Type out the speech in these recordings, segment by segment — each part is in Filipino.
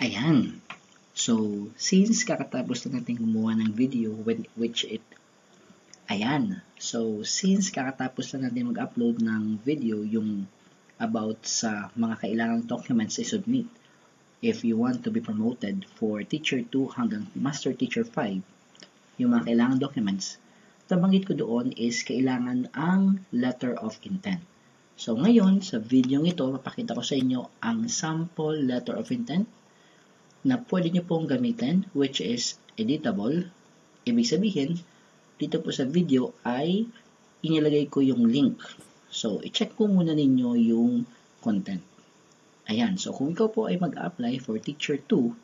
Ayan. So, since kakatapos na natin gumawa ng video, since kakatapos na natin mag-upload ng video yung about sa mga kailangang documents i-submit if you want to be promoted for Teacher 2 hanggang Master Teacher 5, yung mga kailangang documents, nabanggit ko doon is kailangan ang letter of intent. So, ngayon, sa video ito, papakita ko sa inyo ang sample letter of intent na pwede nyo pong gamitin, which is editable. Ibig sabihin, dito po sa video ay inilagay ko yung link. So, i-check po muna ninyo yung content. Ayan. So, kung ikaw po ay mag-apply for Teacher 2,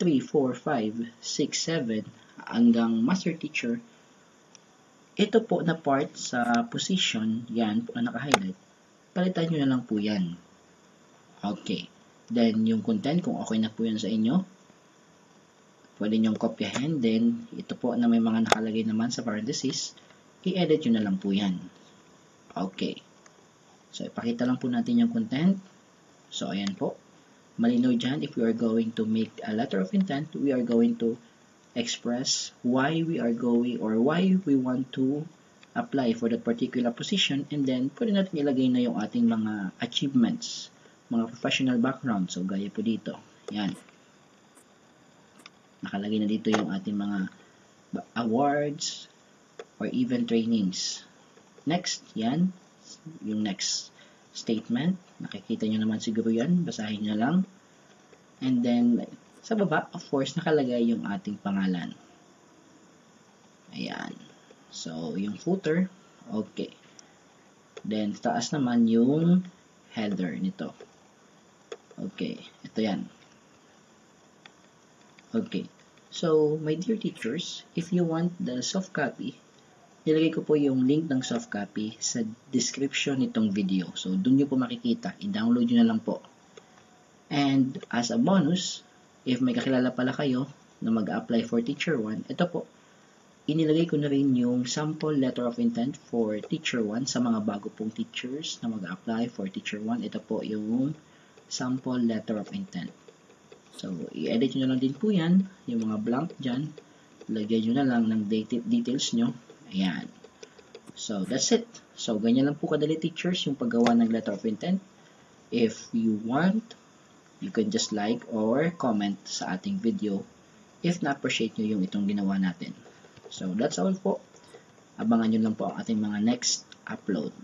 3, 4, 5, 6, 7, hanggang Master Teacher, ito po na part sa position, yan po na naka-highlight, palitan nyo na lang po yan. Okay. Then, yung content, kung okay na po yan sa inyo, pwede nyong kopyahin. Then, ito po na may mga nakalagay naman sa parenthesis, i-edit nyo na lang po yan. Okay. So, ipakita lang po natin yung content. So, ayan po. Malinaw dyan, if we are going to make a letter of intent, we are going to express why we are going or why we want to apply for that particular position, and then, pwede natin ilagay na yung ating mga achievements, mga professional background. So, gaya po dito. Yan. Nakalagay na dito yung ating mga awards or even trainings. Next, yan. Yung next statement. Nakikita nyo naman siguro yan. Basahin nyo lang. And then, sa baba, of course, nakalagay yung ating pangalan. Ayan. So, yung footer. Okay. Then, taas naman yung header nito. Okay, ito yan. Okay, so my dear teachers, if you want the soft copy, nilagay ko po yung link ng soft copy sa description nitong video. So, dun nyo po makikita. I-download nyo na lang po. And as a bonus, if may kakilala pala kayo na mag-apply for Teacher 1, ito po, inilagay ko na rin yung sample letter of intent for Teacher 1 sa mga bago pong teachers na mag-apply for Teacher 1. Ito po yung sample letter of intent. So, i-edit nyo na lang din po yan, yung mga blank dyan. Lagyan nyo na lang ng details nyo. Ayan. So, that's it. So, ganyan lang po kadali teachers yung paggawa ng letter of intent. If you want, you can just like or comment sa ating video if na-appreciate nyo yung itong ginawa natin. So, that's all po. Abangan nyo lang po ang ating mga next upload.